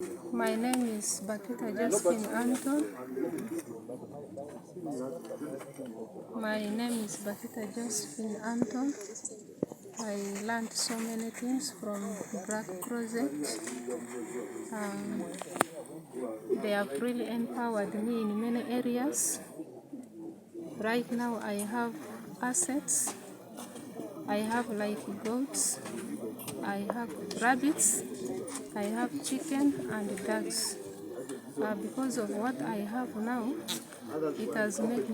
My name is Bakita Josephine Anton. I learned so many things from Black Project. They have really empowered me in many areas. Right now I have assets. I have like goats, I have rabbits, I have chicken and ducks. Because of what I have now, it has made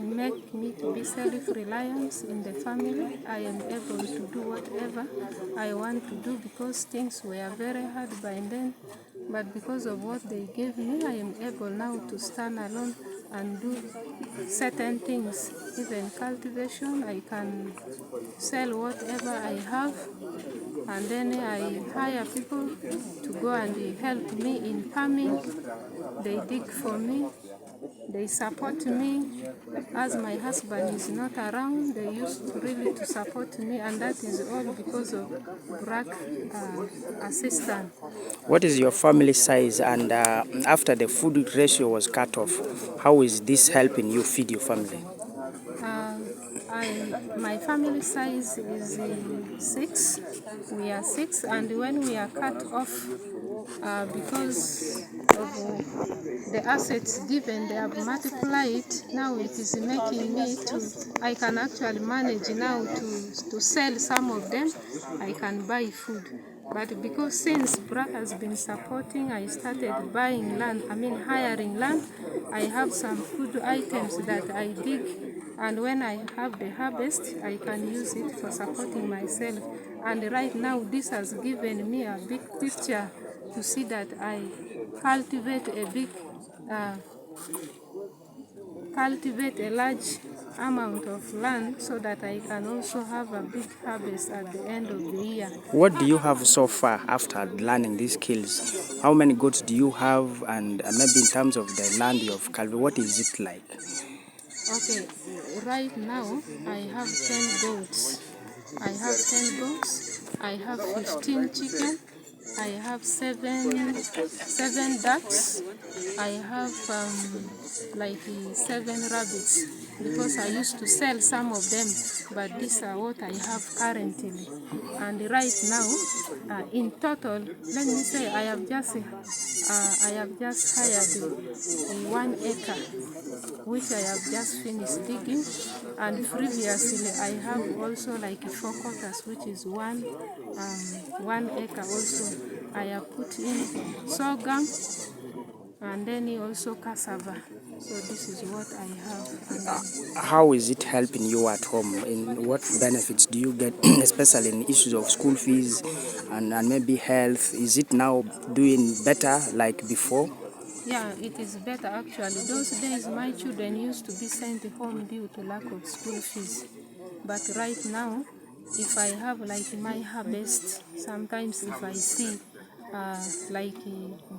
me to be self-reliant in the family. I am able to do whatever I want to do because things were very hard by then. But because of what they gave me, I am able now to stand alone and do certain things. Even cultivation, I can sell whatever I have, and then I hire people to go and help me in farming. They dig for me, they support me. As my husband is not around, they used to really to support me, and that is all because of Black assistance. What is your family size, and after the food ratio was cut off, how is this helping you feed your family? My family size is 6. We are 6, and when we are cut off, because of the assets given, they have multiplied. Now it is making me I can actually manage now to sell some of them. I can buy food. But because since Black has been supporting, I started hiring land. I have some food items that I dig, and when I have the harvest, I can use it for supporting myself. And right now, this has given me a big picture to see that I cultivate a large amount of land so that I can also have a big harvest at the end of the year. What do you have so far after learning these skills? How many goats do you have, and maybe in terms of the land you have cultivated, what is it like? Okay, right now I have 10 goats. I have 15 chicken. I have seven ducks. I have 7 rabbits, because I used to sell some of them, but these are what I have currently. And right now, in total, let me say I have just hired 1 acre, which I have just finished digging, and previously I have also 4 quarters, which is 1 acre also. I have put in sorghum, and then also cassava. So this is what I have. How is it helping you at home? In what benefits do you get, especially in issues of school fees and maybe health? Is it now doing better like before? Yeah, it is better actually. Those days my children used to be sent home due to lack of school fees. But right now, if I have my harvest, sometimes if I see a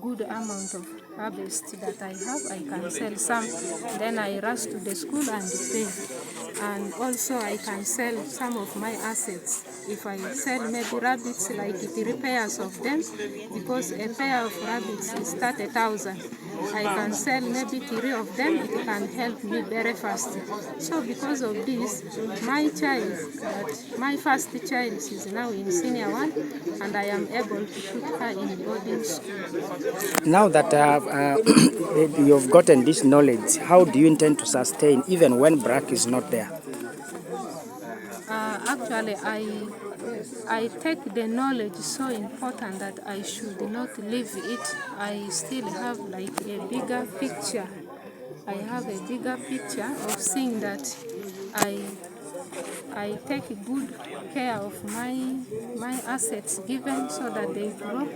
good amount of harvest that I have, I can sell some. Then I rush to the school and pay. And also I can sell some of my assets. If I sell maybe rabbits, the repairs of them, because a pair of rabbits is 30,000. I can sell maybe 3 of them, it can help me very fast. So because of this, my first child is now in senior 1, and I am able to put her in boarding school. Now that you've gotten this knowledge, how do you intend to sustain even when Black is not there? Actually, I take the knowledge so important that I should not leave it. I still have a bigger picture. I have a bigger picture of seeing that I take good care of my assets given so that they grow.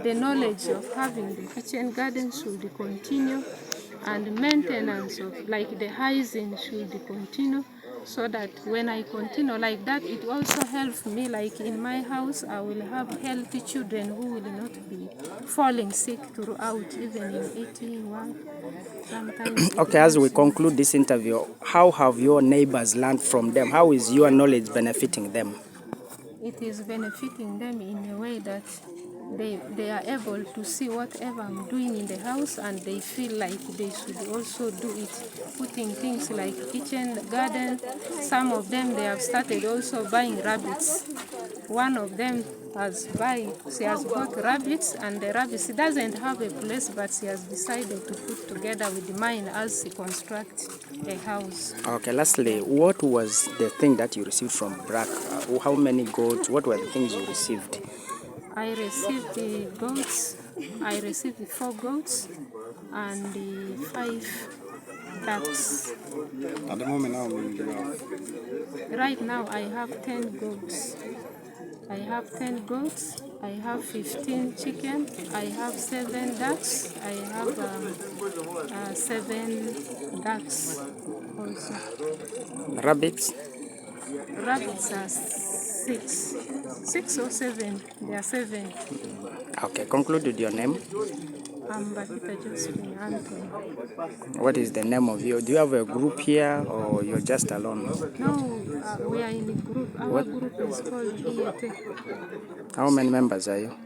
The knowledge of having the kitchen garden should continue, and maintenance of the hygiene should continue, so that when I continue like that, it also helps me in my house. I will have healthy children who will not be falling sick throughout, even in eating one. Sometimes okay, as we conclude this interview, how have your neighbors learned from them? How is your knowledge benefiting them? It is benefiting them in a way that they are able to see whatever I'm doing in the house, and they feel like they should also do it, putting things like kitchen, garden. Some of them, they have started also buying rabbits. One of them she has bought rabbits, and the rabbits, she doesn't have a place, but she has decided to put together with mine as she constructs a house. Okay, lastly, what was the thing that you received from BRAC? How many goats? What were the things you received? I received the goats. I received the 4 goats and the 5 ducks. At the moment now, do you have? Right now, I have 10 goats. I have 10 goats. I have 15 chicken. I have 7 ducks. I have 7 ducks also. Rabbits? Rabbits are 6. 6 or 7. They are 7. Okay, conclude with your name. I'm Bakita Josephine Anthony. What is the name of you? Do you have a group here or you're just alone? No, we are in a group. Our group is called EAT. How many members are you?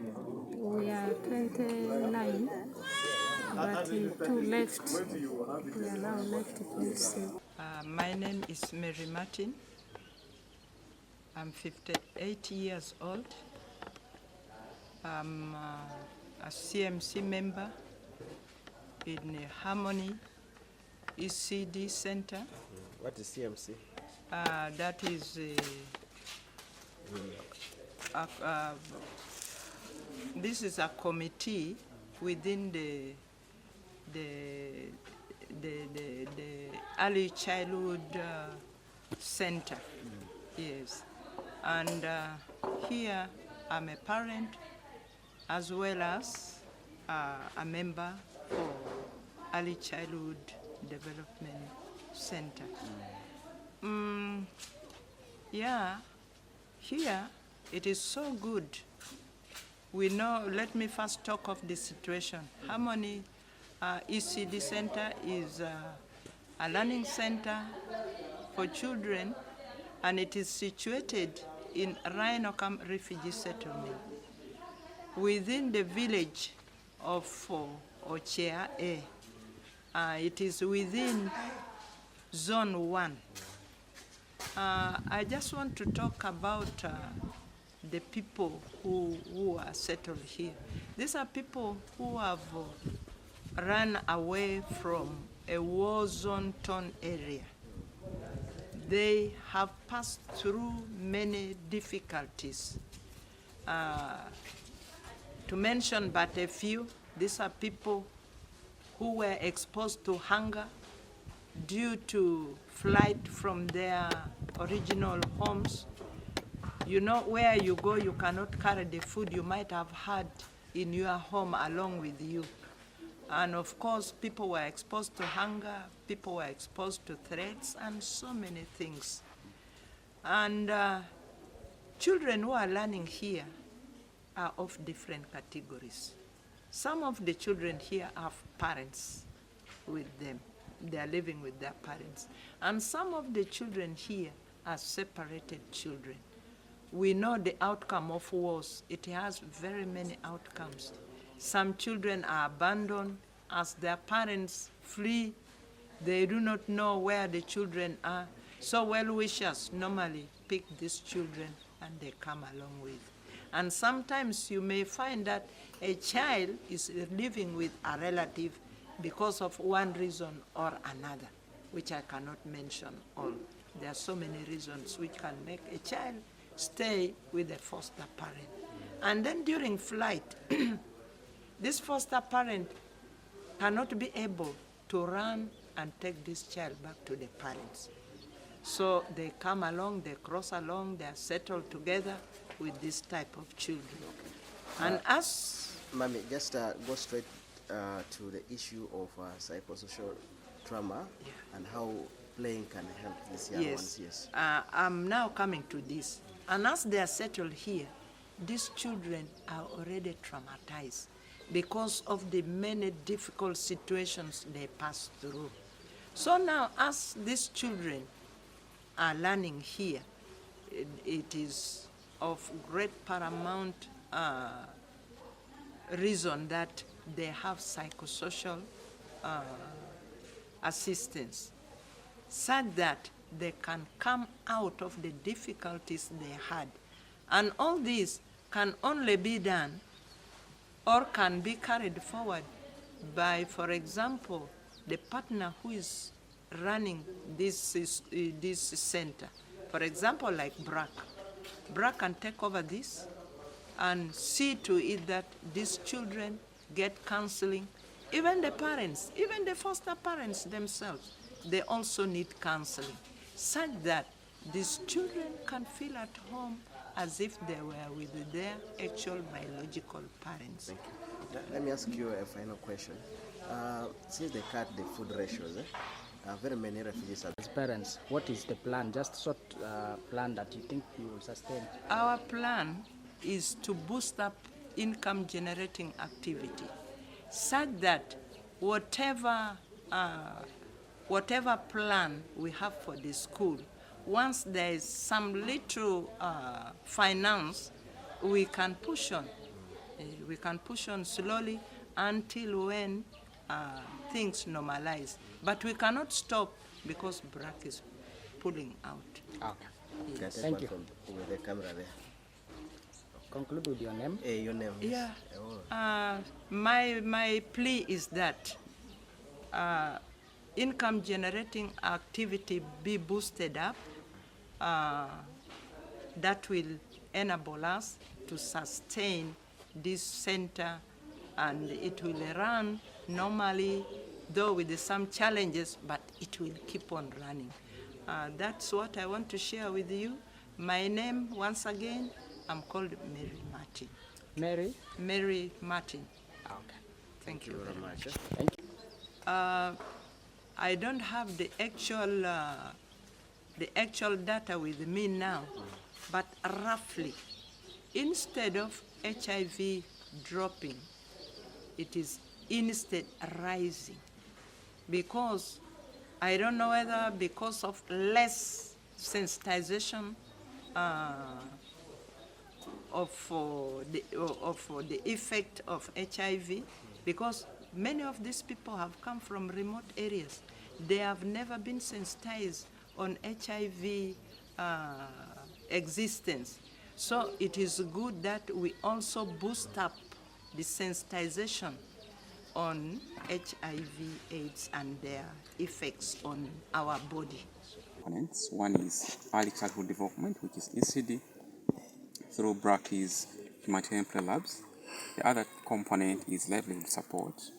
We are 29, but 2 left. We are now left 27. My name is Mary Martin. I'm 58 years old. I'm a CMC member in the Harmony ECD Center. What is CMC? That is this is a committee within the early childhood center. Yes, and here I'm a parent as well as a member for early childhood development center. Yeah, here it is so good. We know, let me first talk of the situation. Harmony ECD Center is a learning center for children, and it is situated in Rhinocamp refugee settlement within the village of Ochea A. It is within Zone 1. I just want to talk about the people who are settled here. These are people who have run away from a war-zone-torn area. They have passed through many difficulties. To mention but a few, these are people who were exposed to hunger due to flight from their original homes. You know, where you go, you cannot carry the food you might have had in your home along with you. And of course, people were exposed to hunger, people were exposed to threats, and so many things. And children who are learning here are of different categories. Some of the children here have parents with them. They are living with their parents. And some of the children here are separated children. We know the outcome of wars. It has very many outcomes. Some children are abandoned as their parents flee. They do not know where the children are. So well-wishers normally pick these children and they come along with. And sometimes you may find that a child is living with a relative because of one reason or another, which I cannot mention all. There are so many reasons which can make a child stay with a foster parent. And then during flight, this foster parent cannot be able to run and take this child back to the parents. So they come along, they cross along, they are settled together with this type of children. And as... Mami, just go straight to the issue of psychosocial trauma, yeah, and how playing can help these young ones. Yes. I'm now coming to this. And as they are settled here, these children are already traumatized because of the many difficult situations they pass through. So now, as these children are learning here, it is of great paramount reason that they have psychosocial assistance, such that they can come out of the difficulties they had. And all this can only be done or can be carried forward by, for example, the partner who is running this center. For example, like BRAC. BRAC can take over this and see to it that these children get counseling. Even the parents, even the foster parents themselves, they also need counseling, such that these children can feel at home as if they were with their actual biological parents. Thank you. Let me ask you a final question. Since they cut the food ratios, very many refugees are... As parents, what is the plan? Just sort plan that you think you will sustain? Our plan is to boost up income generating activity, such that whatever plan we have for the school, once there is some little finance, we can push on. We can push on slowly until when things normalize. But we cannot stop because BRAC is pulling out. Okay. Yes. Thank you. With the camera there. Conclude with your name. Your name. Yeah. My plea is that income generating activity be boosted up. That will enable us to sustain this center, and it will run normally, though with some challenges, but it will keep on running. That's what I want to share with you. My name, once again, I'm called Mary Martin. Mary? Mary Martin. Okay. Thank you very much. Thank you. I don't have the actual data with me now, but roughly, instead of HIV dropping, it is instead rising, because I don't know whether because of less sensitization of the effect of HIV, because many of these people have come from remote areas. They have never been sensitized on HIV existence. So it is good that we also boost up the sensitization on HIV/AIDS and their effects on our body. Components. One is early childhood development, which is ECD, through BRAC's humanitarian labs. The other component is livelihood support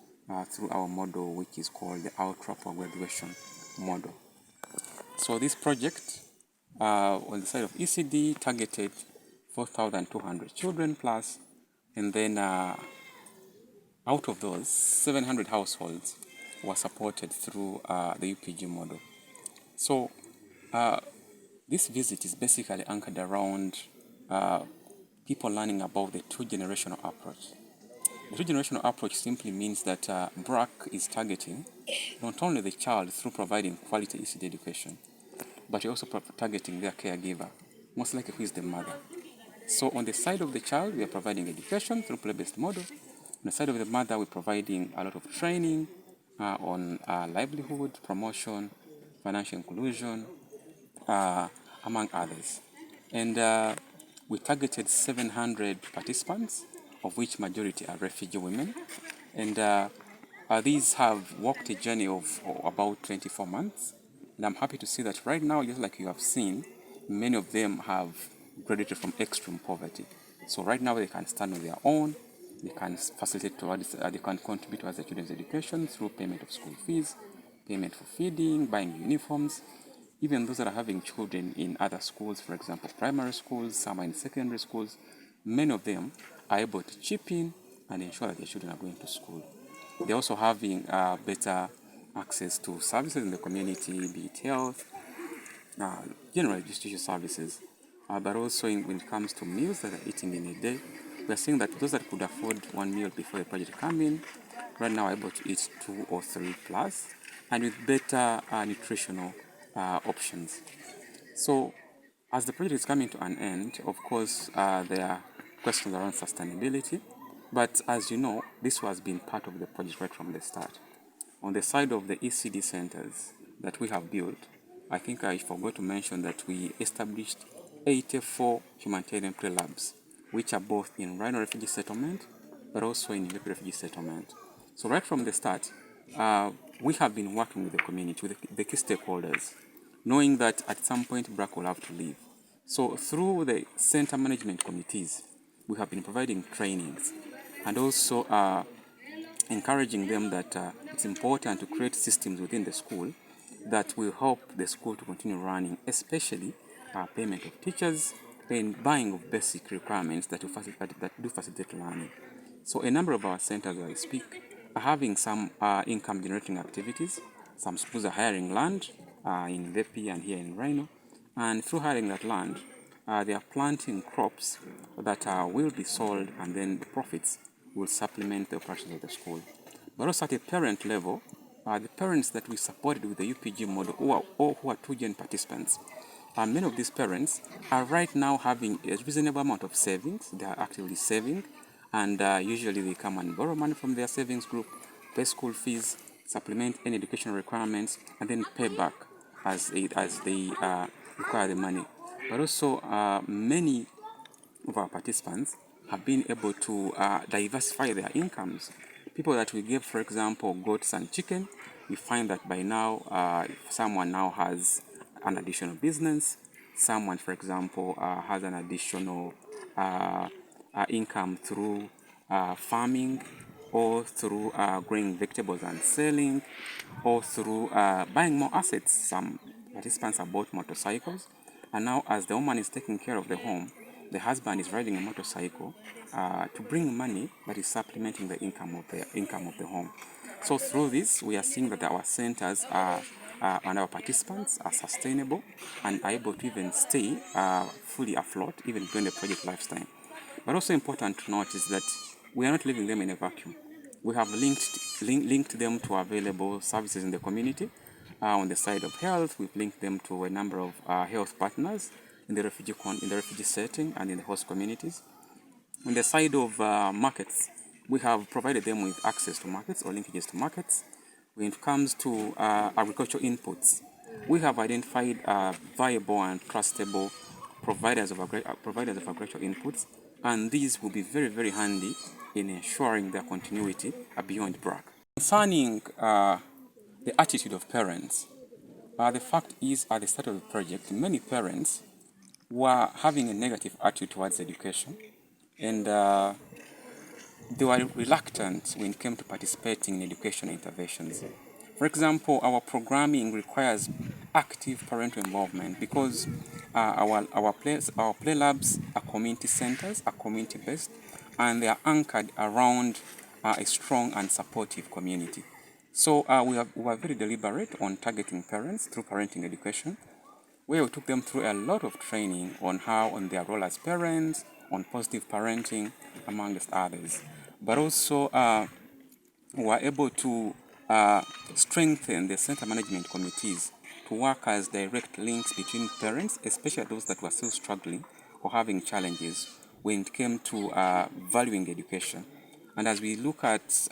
through our model, which is called the Ultra Graduation model. So this project on the side of ECD targeted 4,200 children plus, and then out of those, 700 households were supported through the UPG model. So this visit is basically anchored around people learning about the two-generational approach. The two-generational approach simply means that BRAC is targeting not only the child through providing quality ECD education, but also targeting their caregiver, most likely who is the mother. So on the side of the child, we are providing education through play-based model. On the side of the mother, we're providing a lot of training on livelihood, promotion, financial inclusion, among others. And we targeted 700 participants, of which majority are refugee women. And these have walked a journey of about 24 months. And I'm happy to see that right now, just like you have seen, many of them have graduated from extreme poverty. So right now they can stand on their own, they can facilitate towards, they can contribute towards the children's education through payment of school fees, payment for feeding, buying uniforms. Even those that are having children in other schools, for example, primary schools, some are in secondary schools, many of them are able to chip in and ensure that their children are going to school. They're also having better access to services in the community, be it health, general education services, but also when it comes to meals that are eaten in a day, we are seeing that those that could afford one meal before the project come in, right now are able to eat 2 or 3 plus, and with better nutritional options. So as the project is coming to an end, of course, there are questions around sustainability, But as you know, this has been part of the project right from the start. On the side of the ECD centers that we have built, I think I forgot to mention that we established 84 humanitarian pre-labs, which are both in Rhino Refugee Settlement, but also in Imvepi Refugee Settlement. So right from the start, we have been working with the community, with the key stakeholders, knowing that at some point BRAC will have to leave. So through the center management committees, we have been providing trainings and also encouraging them that it's important to create systems within the school that will help the school to continue running, especially payment of teachers and buying of basic requirements that do facilitate learning. So a number of our centers, as I speak, are having some income generating activities. Some schools are hiring land in Imvepi and here in Rhino, and through hiring that land, they are planting crops that will be sold, and then the profits will supplement the operations of the school. But also at a parent level, the parents that we supported with the UPG model who are 2Gen participants, many of these parents are right now having a reasonable amount of savings. They are actively saving, and usually they come and borrow money from their savings group, pay school fees, supplement any educational requirements, and then pay back as they require the money. But also many of our participants have been able to diversify their incomes. People that we give, for example, goats and chicken, we find that by now someone now has an additional business. Someone, for example, has an additional income through farming, or through growing vegetables and selling, or through buying more assets. Some participants have bought motorcycles, and now as the woman is taking care of the home, the husband is riding a motorcycle to bring money that is supplementing the income of the home. So through this, we are seeing that our centers and our participants are sustainable and are able to even stay fully afloat even during the project lifetime. But also important to note is that we are not leaving them in a vacuum. We have linked them to available services in the community. On the side of health, we've linked them to a number of health partners in the refugee setting and in the host communities. On the side of markets, we have provided them with access to markets or linkages to markets. When it comes to agricultural inputs, we have identified viable and trustable providers of agricultural inputs, and these will be very, very handy in ensuring their continuity beyond BRAC. Concerning the attitude of parents, the fact is, at the start of the project, many parents were having a negative attitude towards education, and they were reluctant when it came to participating in educational interventions. For example, our programming requires active parental involvement because our play labs are community centers, are community-based, and they are anchored around a strong and supportive community. So we were very deliberate on targeting parents through parenting education, where we took them through a lot of training on their role as parents, on positive parenting, amongst others. But also we were able to strengthen the center management committees to work as direct links between parents, especially those that were still struggling or having challenges when it came to valuing education. And as we look at,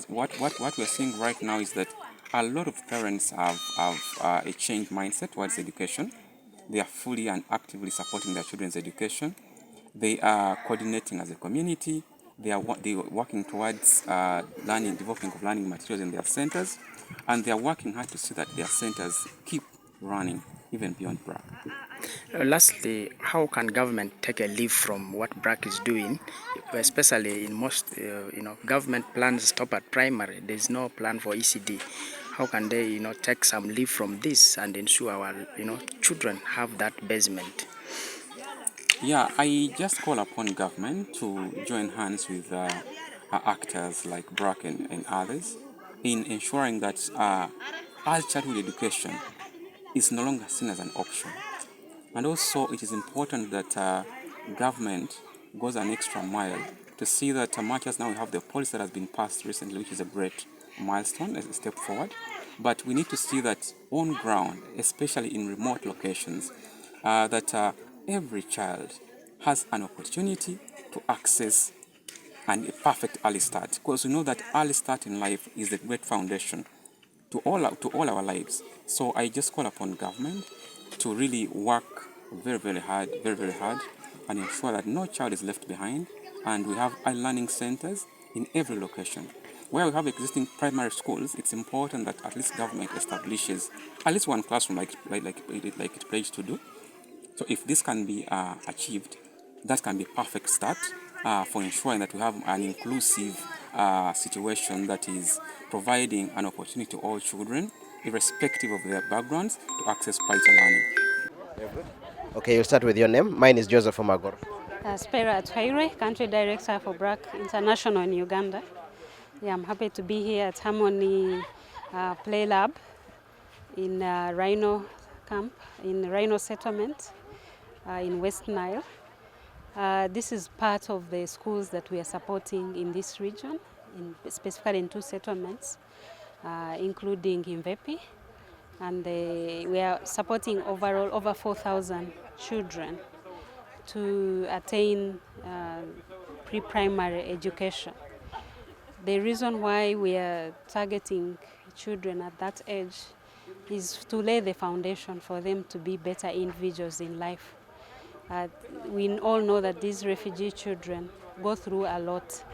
what we're seeing right now is that a lot of parents have a changed mindset towards education. They are fully and actively supporting their children's education. They are coordinating as a community. They are working towards developing of learning materials in their centers, and they are working hard to see that their centers keep running even beyond BRAC. Lastly, how can government take a leave from what BRAC is doing, especially in most, government plans stop at primary. There's no plan for ECD. How can they, take some leave from this and ensure our, children have that basement? Yeah, I just call upon government to join hands with actors like BRAC and others in ensuring that early childhood education is no longer seen as an option. And also, it is important that government goes an extra mile to see that much as now we have the policy that has been passed recently, which is a great milestone, a step forward, but we need to see that on ground, especially in remote locations, that every child has an opportunity to access and a perfect early start, because we know that early start in life is the great foundation to all our lives. So I just call upon government to really work very hard, and ensure that no child is left behind, and we have learning centers in every location. Where we have existing primary schools, it's important that at least government establishes at least one classroom like it pledged to do. So if this can be achieved, that can be a perfect start for ensuring that we have an inclusive situation that is providing an opportunity to all children, irrespective of their backgrounds, to access quality learning. Okay, you'll start with your name. Mine is Joseph Omagor. Spera Atwaire, Country Director for BRAC International in Uganda. Yeah, I'm happy to be here at Harmony Play Lab in Rhinocamp, in Rhino Settlement in West Nile. This is part of the schools that we are supporting in this region, specifically in 2 settlements, including Imvepi. And we are supporting overall over 4,000 children to attain pre-primary education. The reason why we are targeting children at that age is to lay the foundation for them to be better individuals in life. We all know that these refugee children go through a lot,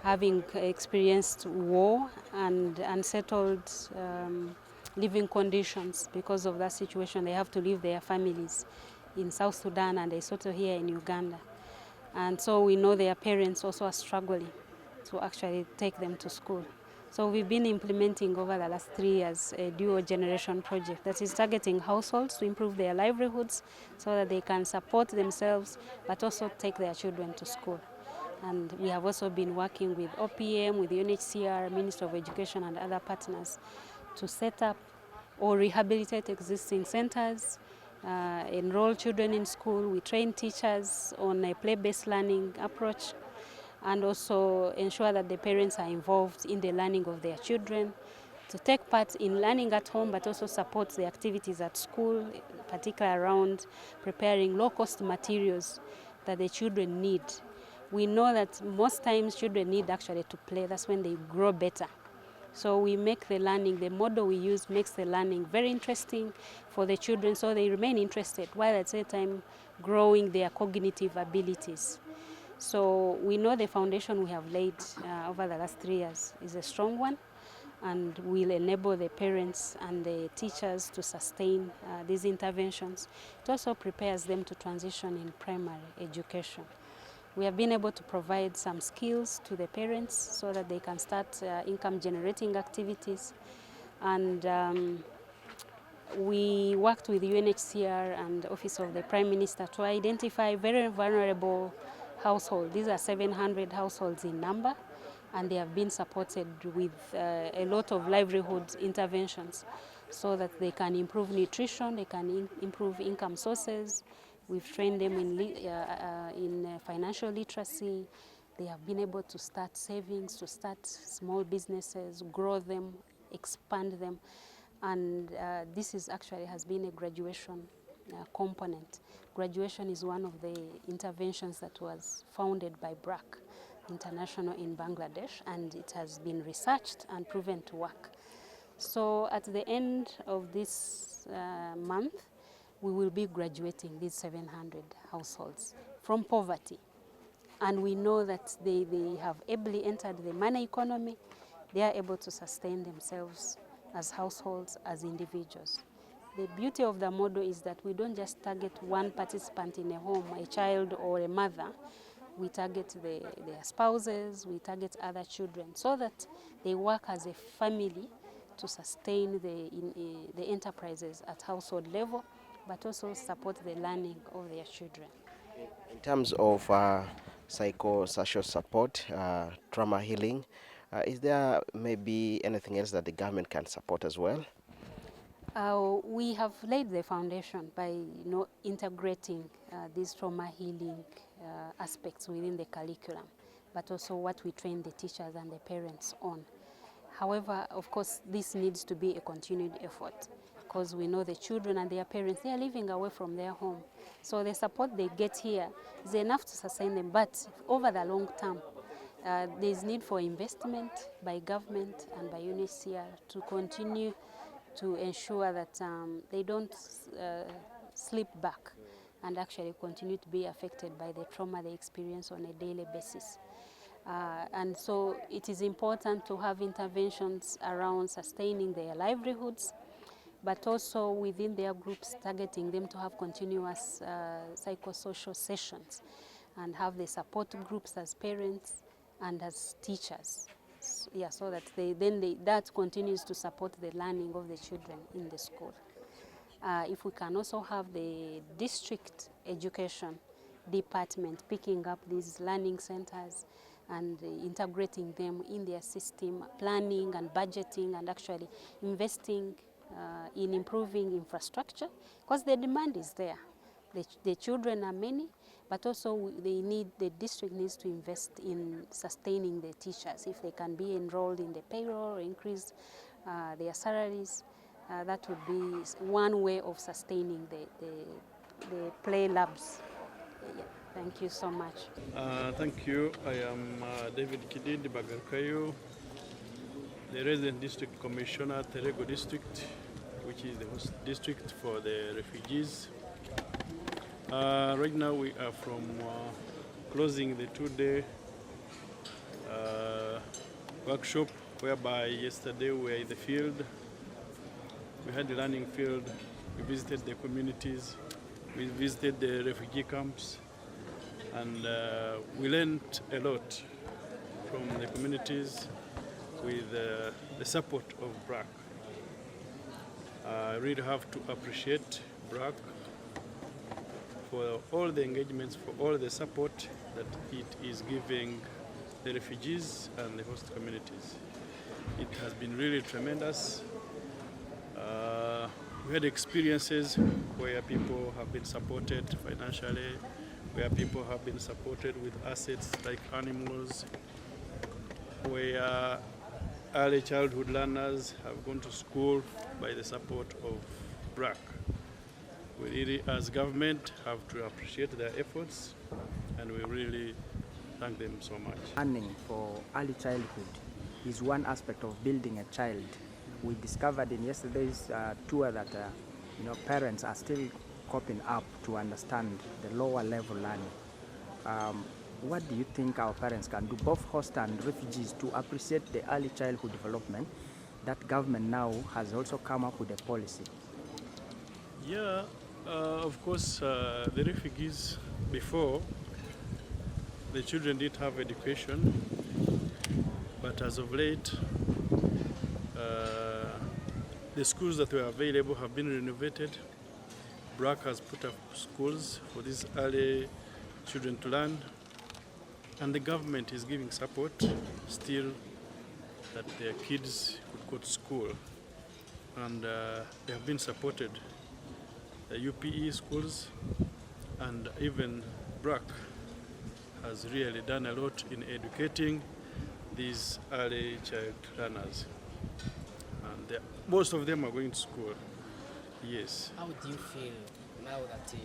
having experienced war and unsettled living conditions. Because of that situation, they have to leave their families in South Sudan and Lesotho here in Uganda. And so we know their parents also are struggling to actually take them to school. So we've been implementing over the last 3 years a dual generation project that is targeting households to improve their livelihoods so that they can support themselves but also take their children to school. And we have also been working with OPM, with UNHCR, Ministry of Education and other partners to set up or rehabilitate existing centers, enroll children in school. We train teachers on a play-based learning approach, and also ensure that the parents are involved in the learning of their children, to take part in learning at home, but also support the activities at school, particularly around preparing low-cost materials that the children need. We know that most times children need actually to play. That's when they grow better. So we make the learning, the model we use makes the learning very interesting for the children so they remain interested while at the same time growing their cognitive abilities. So we know the foundation we have laid over the last 3 years is a strong one, and will enable the parents and the teachers to sustain these interventions. It also prepares them to transition in primary education. We have been able to provide some skills to the parents so that they can start income generating activities. And we worked with UNHCR and the Office of the Prime Minister to identify very vulnerable households. These are 700 households in number, and they have been supported with a lot of livelihood interventions so that they can improve nutrition, they can improve income sources. We've trained them in financial literacy. They have been able to start savings, to start small businesses, grow them, expand them. And this is actually has been a graduation component. Graduation is one of the interventions that was founded by BRAC International in Bangladesh, and it has been researched and proven to work. So at the end of this month, we will be graduating these 700 households from poverty. And we know that they have ably entered the money economy. They are able to sustain themselves as households, as individuals. The beauty of the model is that we don't just target one participant in a home, a child or a mother. We target their spouses, we target other children, so that they work as a family to sustain the enterprises at household level, but also support the learning of their children. In terms of psychosocial support, trauma healing, is there maybe anything else that the government can support as well? We have laid the foundation by integrating these trauma healing aspects within the curriculum, but also what we train the teachers and the parents on. However, of course, this needs to be a continued effort, because we know the children and their parents, they are living away from their home. So the support they get here is enough to sustain them, but over the long term, There is need for investment by government and by UNHCR to continue to ensure that they don't slip back and actually continue to be affected by the trauma they experience on a daily basis. And so it is important to have interventions around sustaining their livelihoods, but also within their groups targeting them to have continuous psychosocial sessions and have the support groups as parents and as teachers. Yeah, so that that continues to support the learning of the children in the school. If we can also have the district education department picking up these learning centers and integrating them in their system, planning and budgeting and actually investing in improving infrastructure, because the demand is there. The children are many, but also the district needs to invest in sustaining the teachers. If they can be enrolled in the payroll or increase their salaries, that would be one way of sustaining the play labs. Yeah. Thank you so much. Thank you. I am David Kidid Bagarkayo, the resident district commissioner at Terego district, which is the host district for the refugees. Right now we are from closing the two-day workshop, whereby yesterday we were in the field. We had the learning field, we visited the communities, we visited the refugee camps, and we learned a lot from the communities with the support of BRAC. I really have to appreciate BRAC for all the engagements, for all the support that it is giving the refugees and the host communities. It has been really tremendous. We had experiences where people have been supported financially, where people have been supported with assets like animals, where early childhood learners have gone to school by the support of BRAC. We really, as government, have to appreciate their efforts, and we really thank them so much. Learning for early childhood is one aspect of building a child. We discovered in yesterday's tour that parents are still coping up to understand the lower level learning. What do you think our parents can do, both host and refugees, to appreciate the early childhood development that government now has also come up with a policy? Yeah, of course, the refugees before, the children did have education, but as of late, the schools that were available have been renovated. BRAC has put up schools for these early children to learn, and the government is giving support still that their kids could go to school, and they have been supported. The UPE schools and even BRAC has really done a lot in educating these early child learners, and most of them are going to school. Yes. How do you feel now that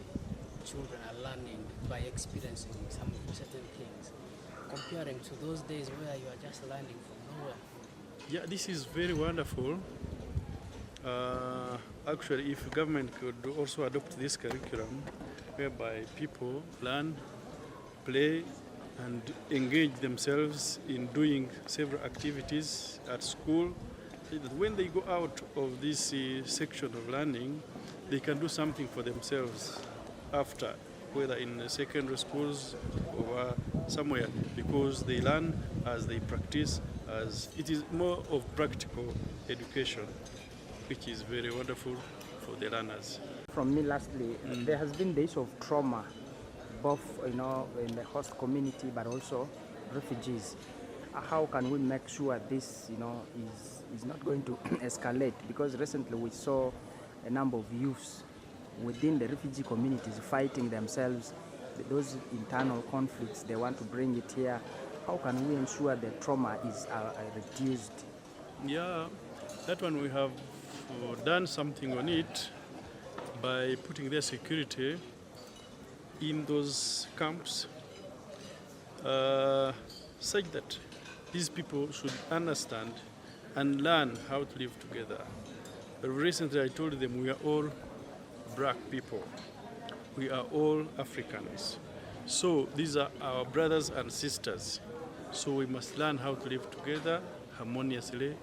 children are learning by experiencing some certain things, comparing to those days where you are just learning from nowhere? Yeah, this is very wonderful. Actually, if government could also adopt this curriculum, whereby people learn, play, and engage themselves in doing several activities at school, that when they go out of this section of learning, they can do something for themselves after, whether in secondary schools or somewhere, because they learn as they practice, as it is more of practical education, which is very wonderful for the learners. From me, lastly, there has been days of trauma, both in the host community, but also refugees. How can we make sure this, is not going to escalate? Because recently we saw a number of youths within the refugee communities fighting themselves, those internal conflicts, they want to bring it here. How can we ensure the trauma is reduced? Yeah, that one we have done something on it by putting their security in those camps. such that these people should understand and learn how to live together. Recently I told them we are all black people. We are all Africans. So these are our brothers and sisters. So we must learn how to live together harmoniously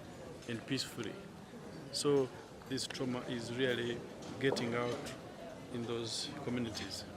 and peacefully. So this trauma is really getting out in those communities.